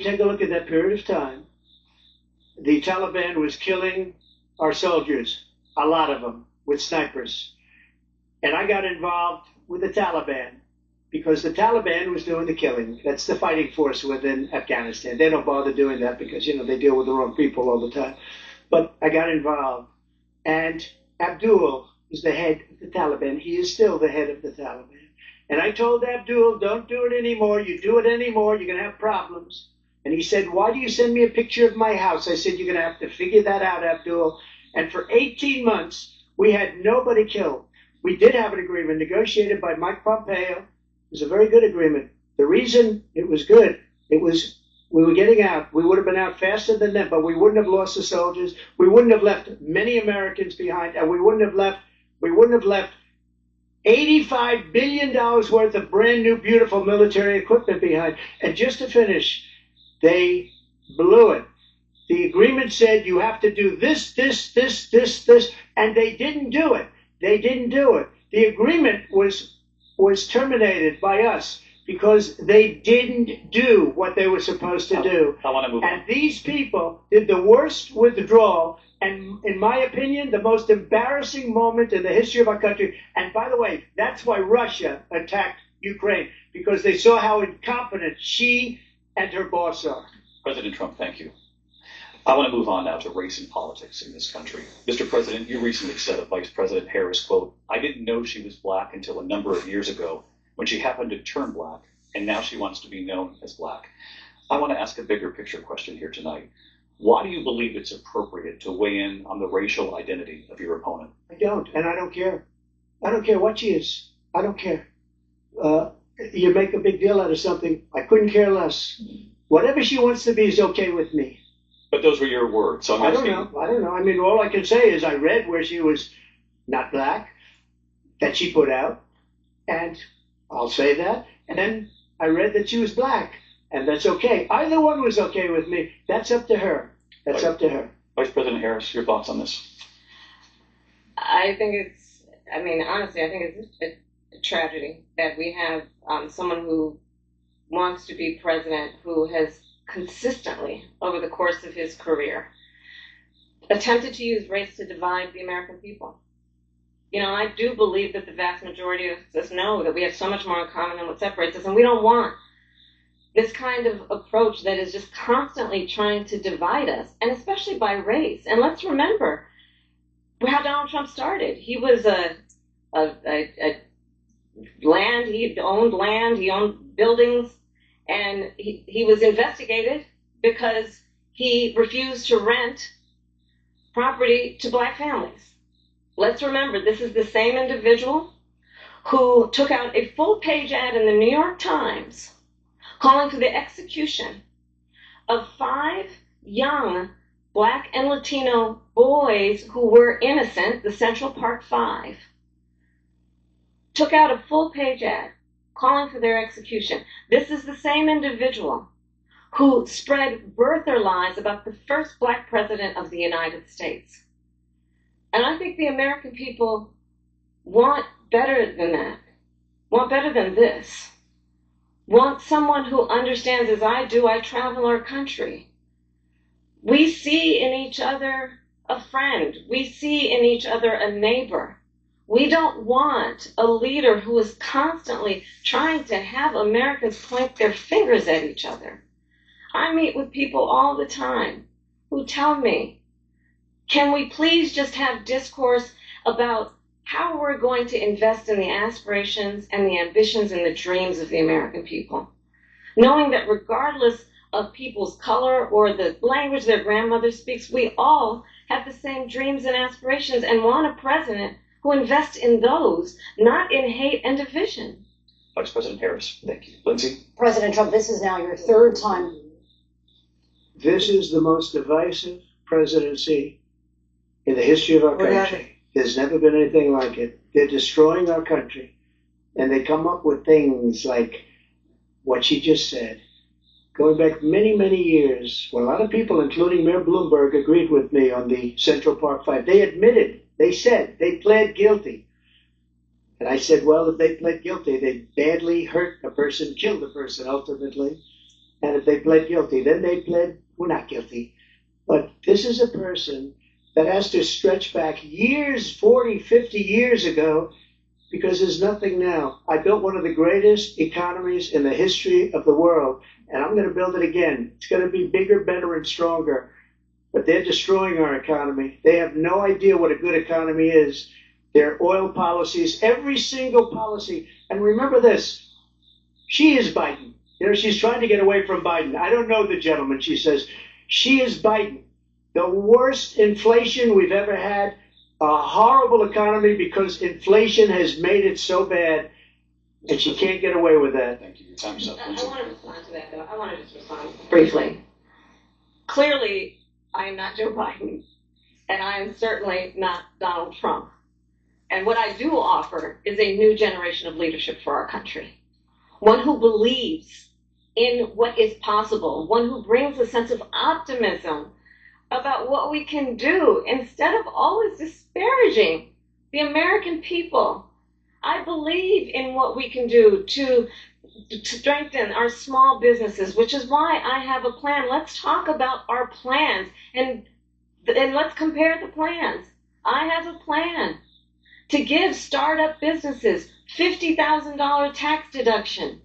Take a look at that period of time. The Taliban was killing our soldiers, a lot of them, with snipers. And I got involved with the Taliban because the Taliban was doing the killing. That's the fighting force within Afghanistan. They don't bother doing that because, they deal with the wrong people all the time. But I got involved. And Abdul is the head of the Taliban. He is still the head of the Taliban. And I told Abdul, don't do it anymore. You do it anymore, you're going to have problems. And he said, why do you send me a picture of my house? I said, you're going to have to figure that out, Abdul. And for 18 months, we had nobody killed. We did have an agreement negotiated by Mike Pompeo. It was a very good agreement. The reason it was good, we were getting out. We would have been out faster than them, but we wouldn't have lost the soldiers. We wouldn't have left many Americans behind, and we wouldn't have left $85 billion worth of brand new, beautiful military equipment behind. And just to finish, they blew it. The agreement said you have to do this, and they didn't do it. The agreement was terminated by us because they didn't do what they were supposed to do. I want to move on. And these people did the worst withdrawal, and in my opinion, the most embarrassing moment in the history of our country. And by the way, that's why Russia attacked Ukraine, because they saw how incompetent she and her boss are. President Trump, thank you. I want to move on now to race and politics in this country. Mr. President, you recently said of Vice President Harris, quote, I didn't know she was black until a number of years ago when she happened to turn black, and now she wants to be known as black. I want to ask a bigger picture question here tonight. Why do you believe it's appropriate to weigh in on the racial identity of your opponent? I don't, and I don't care. I don't care what she is. I don't care. You make a big deal out of something. I couldn't care less. Whatever she wants to be is okay with me. But those were your words. So I don't know. I mean, all I can say is I read where she was not black, that she put out, and I'll say that. And then I read that she was black, and that's okay. Either one was okay with me. That's up to her. Up to her. Vice President Harris, your thoughts on this? Honestly, I think it's a tragedy that we have someone who wants to be president who has consistently, over the course of his career, attempted to use race to divide the American people. I do believe that the vast majority of us know that we have so much more in common than what separates us, and we don't want this kind of approach that is just constantly trying to divide us, and especially by race. And let's remember how Donald Trump started. He was he owned buildings, and he was investigated because he refused to rent property to black families. Let's remember, this is the same individual who took out a full-page ad in the New York Times calling for the execution of 5 young black and Latino boys who were innocent, the Central Park 5. Took out a full-page ad calling for their execution. This is the same individual who spread birther lies about the first black president of the United States. And I think the American people want better than that, want better than this, want someone who understands, as I do. I travel our country. We see in each other a friend. We see in each other a neighbor. We don't want a leader who is constantly trying to have Americans point their fingers at each other. I meet with people all the time who tell me, can we please just have discourse about how we're going to invest in the aspirations and the ambitions and the dreams of the American people, knowing that regardless of people's color or the language their grandmother speaks, we all have the same dreams and aspirations and want a president who invests in those, not in hate and division. Vice President Harris, thank you. Lindsay? President Trump, this is now your 3rd time. This is the most divisive presidency in the history of our country. There's never been anything like it. They're destroying our country. And they come up with things like what she just said. Going back many, many years, when a lot of people, including Mayor Bloomberg, agreed with me on the Central Park 5, they admitted, they said, they pled guilty. And I said, well, if they pled guilty, they badly hurt a person, killed a person ultimately. And if they pled guilty, then they pled, we're not guilty. But this is a person that has to stretch back years, 40, 50 years ago, because there's nothing now. I built one of the greatest economies in the history of the world, and I'm going to build it again. It's going to be bigger, better, and stronger. But they're destroying our economy. They have no idea what a good economy is. Their oil policies, every single policy. And remember this, she is Biden. She's trying to get away from Biden. I don't know the gentleman, she says. She is Biden. The worst inflation we've ever had, a horrible economy because inflation has made it so bad, and she can't get away with that. Thank you. Your time's up. I want to respond to that, though. I want to just respond briefly. Clearly, I am not Joe Biden, and I am certainly not Donald Trump. And what I do offer is a new generation of leadership for our country. One who believes in what is possible, one who brings a sense of optimism about what we can do instead of always disparaging the American people. I believe in what we can do to strengthen our small businesses, which is why I have a plan. Let's talk about our plans and let's compare the plans. I have a plan to give startup businesses $50,000 tax deduction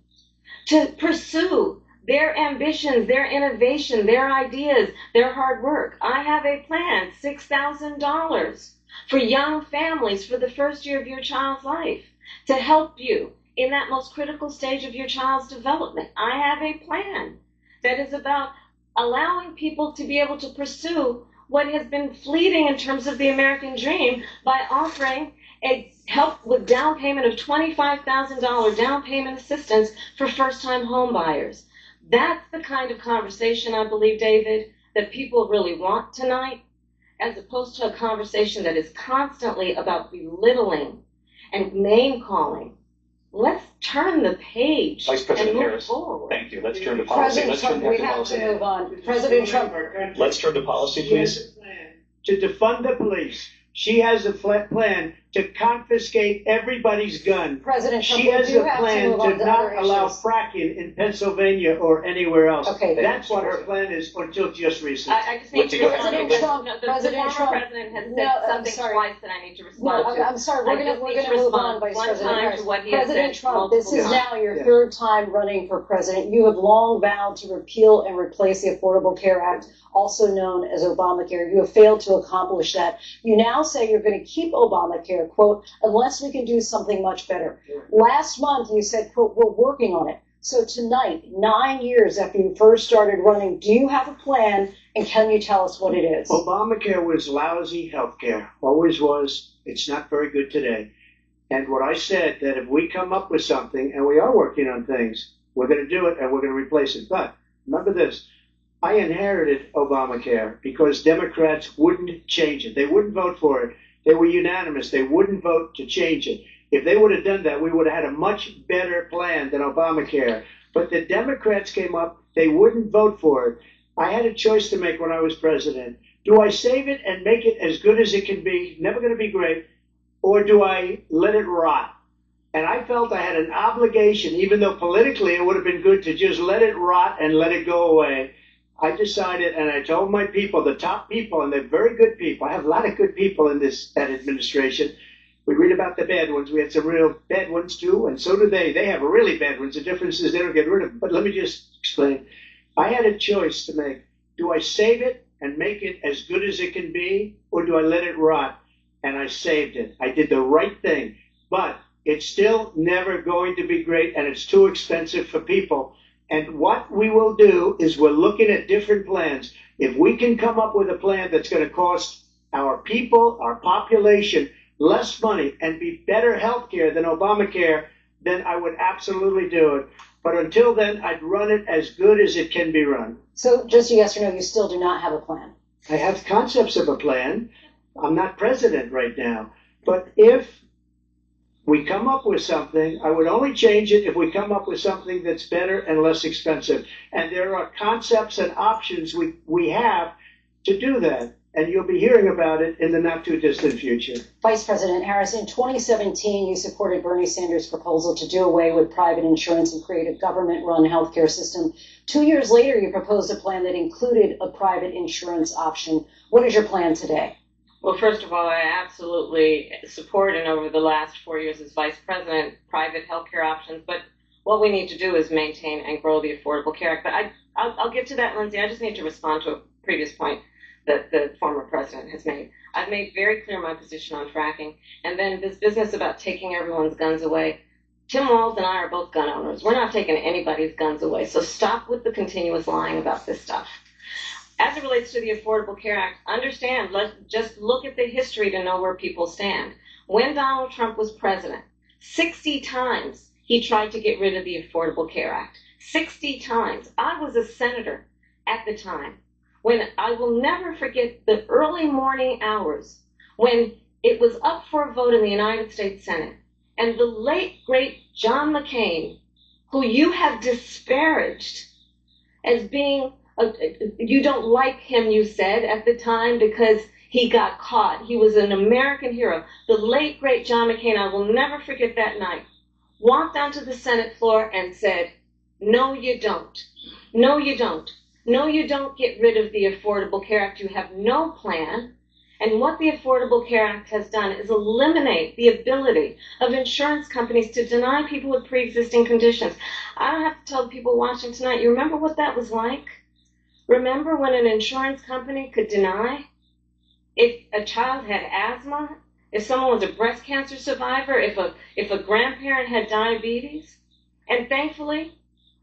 to pursue their ambitions, their innovation, their ideas, their hard work. I have a plan, $6,000 for young families for the first year of your child's life to help you in that most critical stage of your child's development. I have a plan that is about allowing people to be able to pursue what has been fleeting in terms of the American dream by offering a help with down payment of $25,000 down payment assistance for first-time home buyers. That's the kind of conversation, I believe, David, that people really want tonight, as opposed to a conversation that is constantly about belittling and name-calling. Let's turn the page Vice President and move Harris, forward. thank you. Let's turn to policy. President Trump, we have to move on. President Trump. Let's turn to policy, She has please. a plan to defund the police. She has a plan to confiscate everybody's gun. President Trump, She we has do a have to plan move on to to not other allow issues. fracking in Pennsylvania or anywhere else. Okay. That's what her plan is until just recently. I just need to President Trump, the President former Trump. president has said No, I'm something sorry. twice that I need to No, respond to. I'm sorry. I We're just going need to to move respond on, Vice one President time Harris. to what he has President said Trump, this is multiple now your Yeah. third time running for president. You have long vowed to repeal and replace the Affordable Care Act, also known as Obamacare. You have failed to accomplish that. You now say you're going to keep Obamacare, quote, unless we can do something much better. Last month, you said, quote, we're working on it. So tonight, 9 years after you first started running, do you have a plan, and can you tell us what it is? Obamacare was lousy health care, always was. It's not very good today. And what I said, that if we come up with something, and we are working on things, we're going to do it and we're going to replace it. But remember this, I inherited Obamacare because Democrats wouldn't change it. They wouldn't vote for it. They were unanimous. They wouldn't vote to change it. If they would have done that, we would have had a much better plan than Obamacare. But the Democrats came up, they wouldn't vote for it. I had a choice to make when I was president. Do I save it and make it as good as it can be, never going to be great, or do I let it rot? And I felt I had an obligation, even though politically it would have been good to just let it rot and let it go away. I decided, and I told my people, the top people, and they're very good people. I have a lot of good people in that administration. We read about the bad ones. We had some real bad ones too, and so do they. They have really bad ones. The difference is they don't get rid of them. But let me just explain. I had a choice to make. Do I save it and make it as good as it can be, or do I let it rot? And I saved it. I did the right thing. But it's still never going to be great, and it's too expensive for people. And what we will do is we're looking at different plans. If we can come up with a plan that's going to cost our people, our population, less money and be better health care than Obamacare, then I would absolutely do it. But until then, I'd run it as good as it can be run. So just a yes or no, you still do not have a plan. I have concepts of a plan. I'm not president right now. But if we come up with something, I would only change it if we come up with something that's better and less expensive. And there are concepts and options we have to do that. and you'll be hearing about it in the not too distant future. Vice President Harris, in 2017, you supported Bernie Sanders' proposal to do away with private insurance and create a government-run healthcare system. 2 years later, you proposed a plan that included a private insurance option. What is your plan today? Well, first of all, I absolutely support, and over the last 4 years as vice president, private healthcare options. But what we need to do is maintain and grow the Affordable Care Act. But I'll get to that, Lindsay. I just need to respond to a previous point that the former president has made. I've made very clear my position on fracking. And then this business about taking everyone's guns away. Tim Walz and I are both gun owners. We're not taking anybody's guns away. So stop with the continuous lying about this stuff. As it relates to the Affordable Care Act, understand, let's just look at the history to know where people stand. When Donald Trump was president, 60 times he tried to get rid of the Affordable Care Act. 60 times. I was a senator at the time. When I will never forget the early morning hours when it was up for a vote in the United States Senate, and the late, great John McCain, who you have disparaged as being, you don't like him, you said at the time, because he got caught. He was an American hero. The late, great John McCain, I will never forget that night, walked onto the Senate floor and said, "No, you don't. No, you don't. No, you don't get rid of the Affordable Care Act. You have no plan." And what the Affordable Care Act has done is eliminate the ability of insurance companies to deny people with pre-existing conditions. I don't have to tell people watching tonight, you remember what that was like? Remember when an insurance company could deny if a child had asthma, if someone was a breast cancer survivor, if a grandparent had diabetes? And thankfully,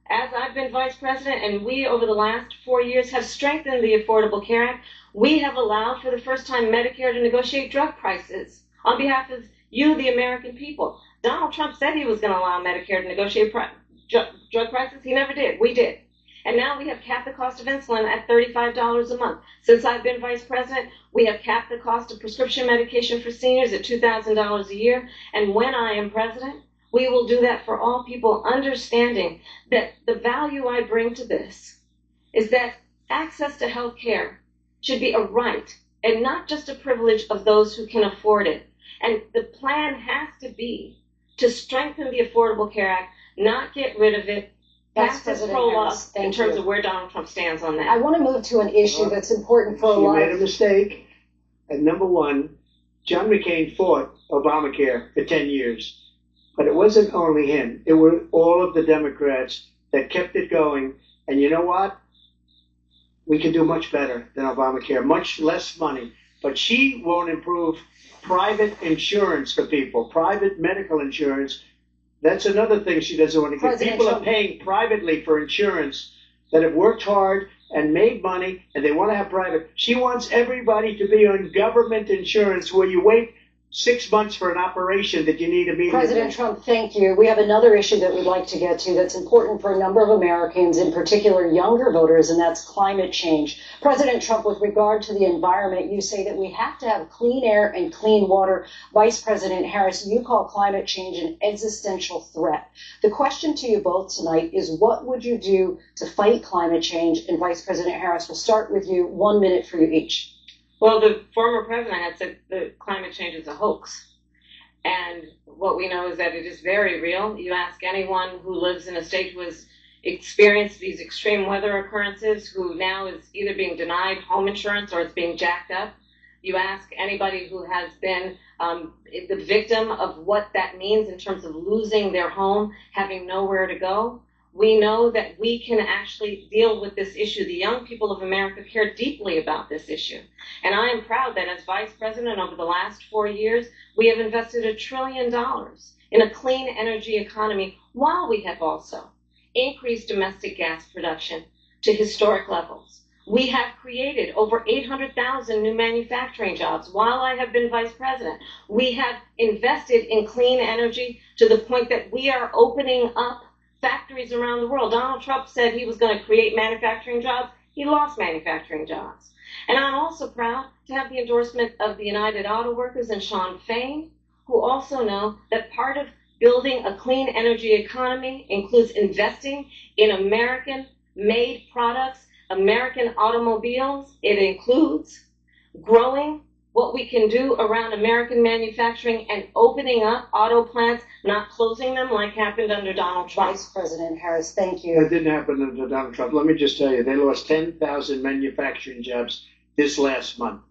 as I've been vice president, and we over the last 4 years have strengthened the Affordable Care Act, we have allowed for the first time Medicare to negotiate drug prices on behalf of you, the American people. Donald Trump said he was going to allow Medicare to negotiate drug prices. He never did. We did. And now we have capped the cost of insulin at $35 a month. Since I've been vice president, we have capped the cost of prescription medication for seniors at $2,000 a year. And when I am president, we will do that for all people, understanding that the value I bring to this is that access to health care should be a right and not just a privilege of those who can afford it. And the plan has to be to strengthen the Affordable Care Act, not get rid of it. Pass this prologue in terms of where Donald Trump stands on that. I want to move to an issue that's important for a lot. You made a mistake. And number one, John McCain fought Obamacare for 10 years. But it wasn't only him. It were all of the Democrats that kept it going. And you know what? We can do much better than Obamacare, much less money. But she won't improve private insurance for people, private medical insurance. That's another thing she doesn't want to get. People are paying privately for insurance that have worked hard and made money, and they want to have private. She wants everybody to be on government insurance where you wait 6 months for an operation that you need immediately. President Trump, thank you. We have another issue that we'd like to get to that's important for a number of Americans, in particular younger voters, and that's climate change. President Trump, with regard to the environment, you say that we have to have clean air and clean water. Vice President Harris, you call climate change an existential threat. The question to you both tonight is, what would you do to fight climate change? And Vice President Harris, we'll start with you. 1 minute for you each. Well, the former president had said that climate change is a hoax. And what we know is that it is very real. You ask anyone who lives in a state who has experienced these extreme weather occurrences, who now is either being denied home insurance or it's being jacked up. You ask anybody who has been the victim of what that means in terms of losing their home, having nowhere to go. We know that we can actually deal with this issue. The young people of America care deeply about this issue. And I am proud that as vice president over the last 4 years, we have invested $1 trillion in a clean energy economy, while we have also increased domestic gas production to historic levels. We have created over 800,000 new manufacturing jobs while I have been vice president. We have invested in clean energy to the point that we are opening up factories around the world. Donald Trump said he was going to create manufacturing jobs. He lost manufacturing jobs. And I'm also proud to have the endorsement of the United Auto Workers and Sean Fain, who also know that part of building a clean energy economy includes investing in American-made products, American automobiles. It includes growing what we can do around American manufacturing and opening up auto plants, not closing them like happened under Donald Trump. Vice President Harris, thank you. That didn't happen under Donald Trump. Let me just tell you, they lost 10,000 manufacturing jobs this last month.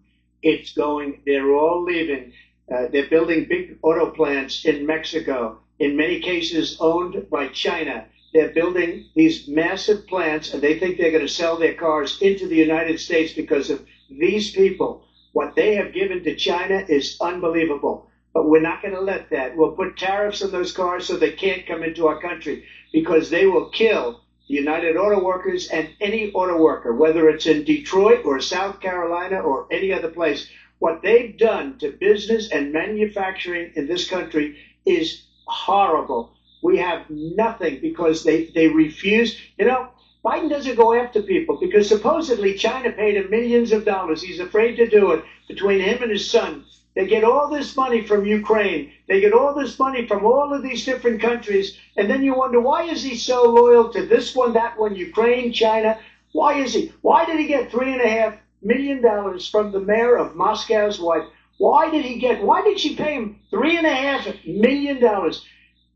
It's going, they're all leaving. They're building big auto plants in Mexico, in many cases owned by China. They're building these massive plants, and they think they're going to sell their cars into the United States because of these people. What they have given to China is unbelievable. But we're not going to let that. We'll put tariffs on those cars so they can't come into our country, because they will kill the United Auto Workers and any auto worker, whether it's in Detroit or South Carolina or any other place. What they've done to business and manufacturing in this country is horrible. We have nothing because they refuse. You know, Biden doesn't go after people because supposedly China paid him millions of dollars. He's afraid to do it. Between him and his son, they get all this money from Ukraine. They get all this money from all of these different countries. And then you wonder, why is he so loyal to this one, that one, Ukraine, China? Why is he? Why did he get $3.5 million from the mayor of Moscow's wife? Why did she pay him $3.5 million?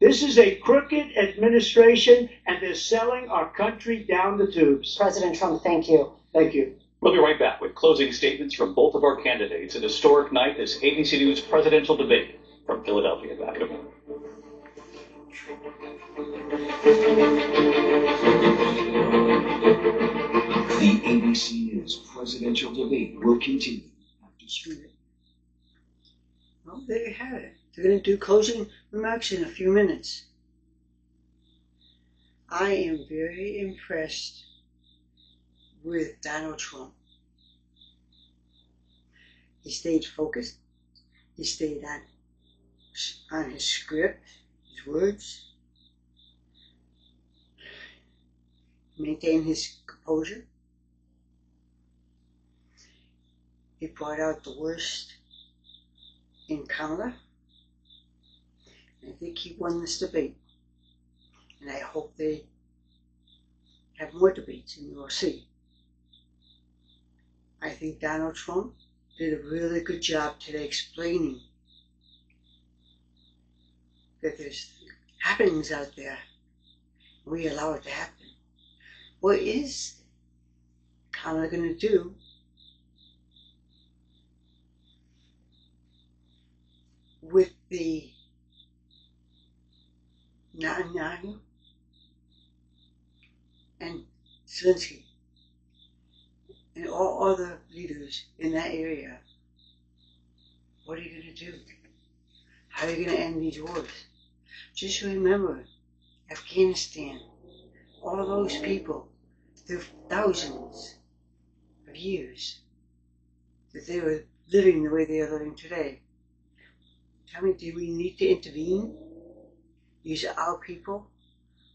This is a crooked administration, and they're selling our country down the tubes. President Trump, thank you. Thank you. We'll be right back with closing statements from both of our candidates. An historic night, this ABC News presidential debate from Philadelphia. Back in a moment. The ABC News presidential debate will continue after streaming. Well, there you have it. They're going to do closing remarks in a few minutes. I am very impressed with Donald Trump. He stayed focused. He stayed on his script, his words. Maintained his composure. He brought out the worst in Kamala. I think he won this debate, and I hope they have more debates, and we'll see. I think Donald Trump did a really good job today explaining that there's happenings out there. We allow it to happen. What is Kamala going to do with the Netanyahu and Zelensky and all other leaders in that area? What are you going to do? How are you going to end these wars? Just remember, Afghanistan, all those people, there are thousands of years that they were living the way they are living today. Tell me, do we need to intervene? Use our people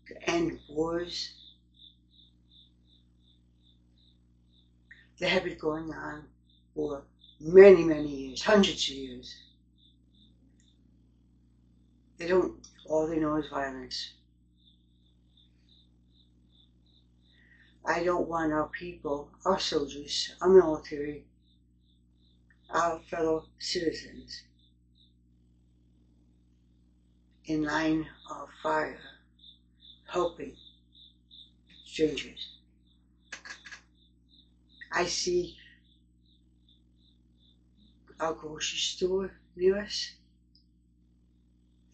to end wars that have been going on for many, many years, hundreds of years. All they know is violence. I don't want our people, our soldiers, our military, our fellow citizens in line of fire, helping strangers. I see our grocery store near us.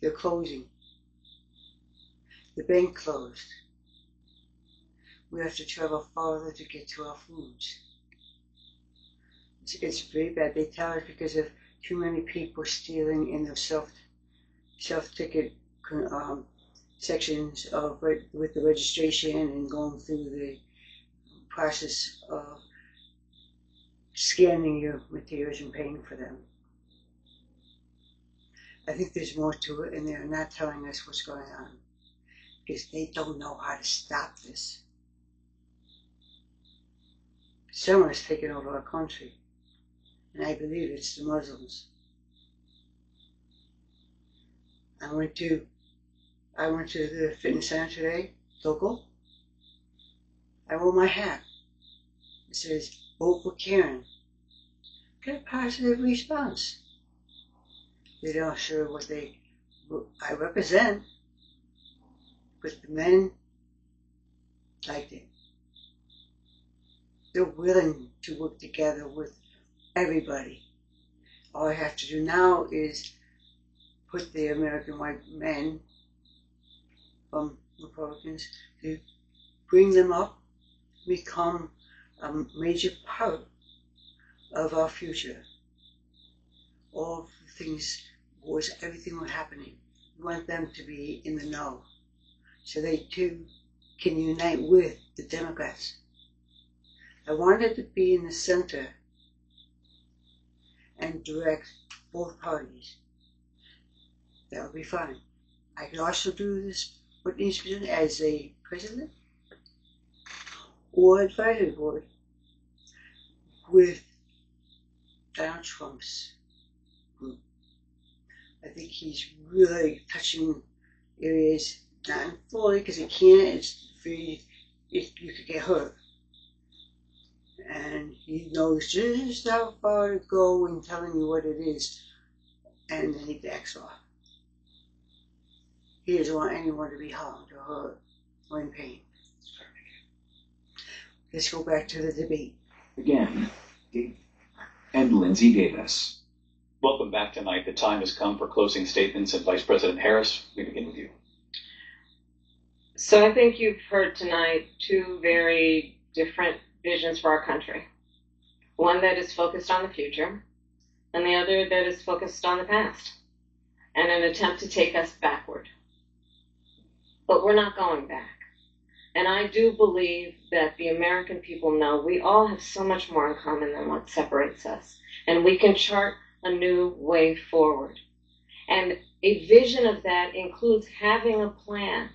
They're closing. The bank closed. We have to travel farther to get to our foods. It's very bad. They tell us because of too many people stealing in the self-ticket sections of with the registration and going through the process of scanning your materials and paying for them. I think there's more to it, and they're not telling us what's going on because they don't know how to stop this. Someone has taken over our country, and I believe it's the Muslims. I went to the fitness center today, local. I wore my hat. It says, "Vote for Karen." get a positive response. They're not sure what I represent, but the men liked it. They're willing to work together with everybody. All I have to do now is put the American white men from Republicans to bring them up, become a major part of our future. All the things everything was happening. We want them to be in the know, so they too can unite with the Democrats. I wanted to be in the center and direct both parties. That would be fine. I could also do this witness position as a president or advisory board with Donald Trump's group. I think he's really touching areas, not fully because he can't. It's very, you could get hurt. And he knows just how far to go in telling you what it is, and then he backs off. He doesn't want anyone to be harmed or hurt or in pain. Let's go back to the debate. Again, Dave and Lindsay Davis. Welcome back tonight. The time has come for closing statements, and Vice President Harris, we begin with you. So I think you've heard tonight two very different visions for our country. One that is focused on the future, and the other that is focused on the past, and an attempt to take us backward. But we're not going back. And I do believe that the American people know we all have so much more in common than what separates us. And we can chart a new way forward. And a vision of that includes having a plan,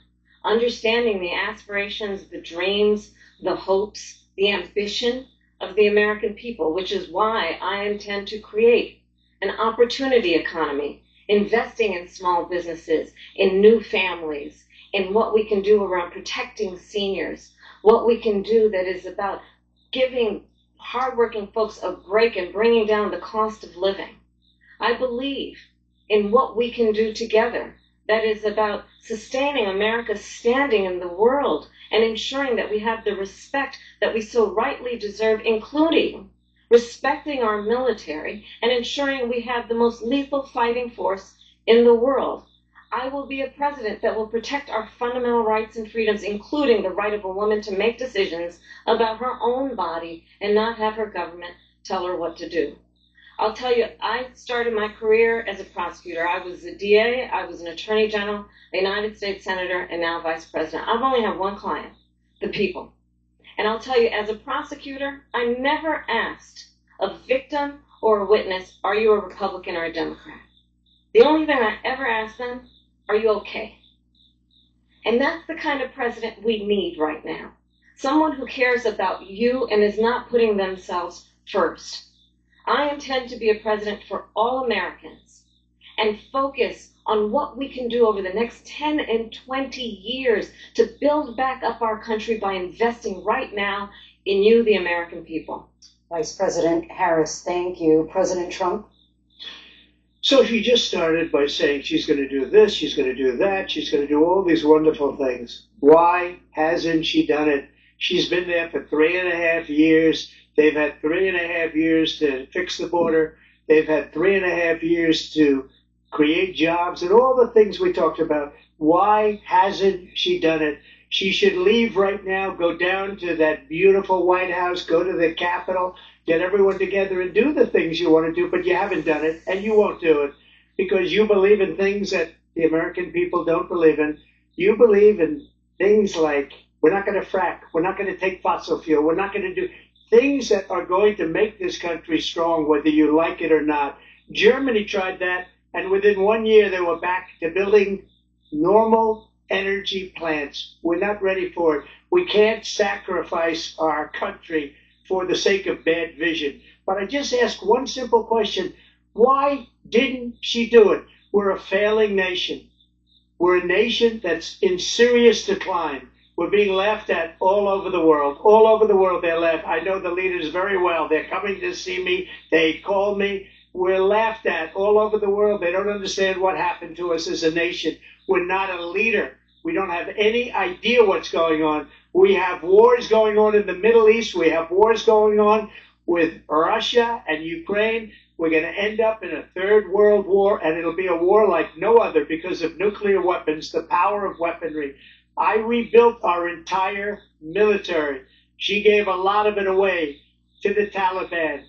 understanding the aspirations, the dreams, the hopes, the ambition of the American people, which is why I intend to create an opportunity economy, investing in small businesses, in new families, in what we can do around protecting seniors, what we can do that is about giving hardworking folks a break and bringing down the cost of living. I believe in what we can do together that is about sustaining America's standing in the world and ensuring that we have the respect that we so rightly deserve, including respecting our military and ensuring we have the most lethal fighting force in the world. I will be a president that will protect our fundamental rights and freedoms, including the right of a woman to make decisions about her own body and not have her government tell her what to do. I'll tell you, I started my career as a prosecutor. I was a DA, I was an attorney general, a United States senator, and now vice president. I've only had one client, the people. And I'll tell you, as a prosecutor, I never asked a victim or a witness, are you a Republican or a Democrat? The only thing I ever asked them, are you okay? And that's the kind of president we need right now. Someone who cares about you and is not putting themselves first. I intend to be a president for all Americans and focus on what we can do over the next 10 and 20 years to build back up our country by investing right now in you, the American people. Vice President Harris, thank you. President Trump? So she just started by saying she's going to do this, she's going to do that, she's going to do all these wonderful things. Why hasn't she done it? She's been there for 3.5 years. They've had 3.5 years to fix the border. They've had 3.5 years to create jobs and all the things we talked about. Why hasn't she done it? She should leave right now, go down to that beautiful White House, go to the Capitol, get everyone together and do the things you want to do, but you haven't done it, and you won't do it because you believe in things that the American people don't believe in. You believe in things like we're not going to frack, we're not going to take fossil fuel, we're not going to do things that are going to make this country strong, whether you like it or not. Germany tried that, and within 1 year they were back to building normal energy plants. We're not ready for it. We can't sacrifice our country for the sake of bad vision. But I just ask one simple question. Why didn't she do it? We're a failing nation. We're a nation that's in serious decline. We're being laughed at all over the world. All over the world, they're laughed. I know the leaders very well. They're coming to see me. They call me. We're laughed at all over the world. They don't understand what happened to us as a nation. We're not a leader. We don't have any idea what's going on. We have wars going on in the Middle East. We have wars going on with Russia and Ukraine. We're going to end up in a third world war, and it'll be a war like no other because of nuclear weapons, the power of weaponry. I rebuilt our entire military. She gave a lot of it away to the Taliban.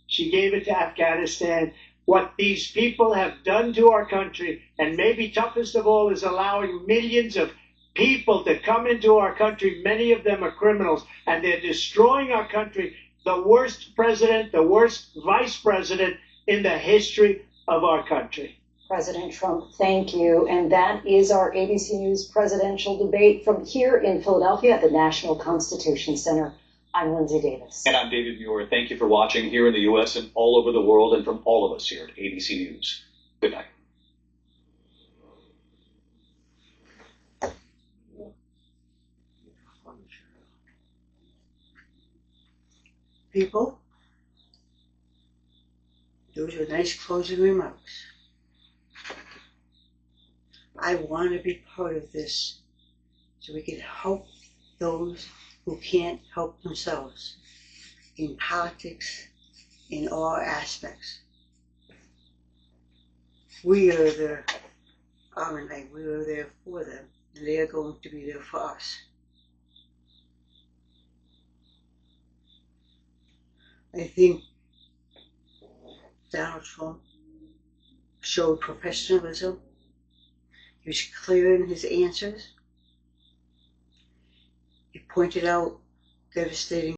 She gave it to Afghanistan. What these people have done to our country, and maybe toughest of all, is allowing millions of people to come into our country. Many of them are criminals, and they're destroying our country. The worst president, the worst vice president in the history of our country. President Trump, thank you. And that is our ABC News presidential debate from here in Philadelphia at the National Constitution Center. I'm Lindsay Davis. And I'm David Muir. Thank you for watching here in the U.S. and all over the world, and from all of us here at ABC News. Good night. People, those are nice closing remarks. I want to be part of this so we can help those who can't help themselves in politics, in all aspects. We are their armament, we are there for them, and they are going to be there for us. I think Donald Trump showed professionalism. He was clear in his answers. He pointed out devastating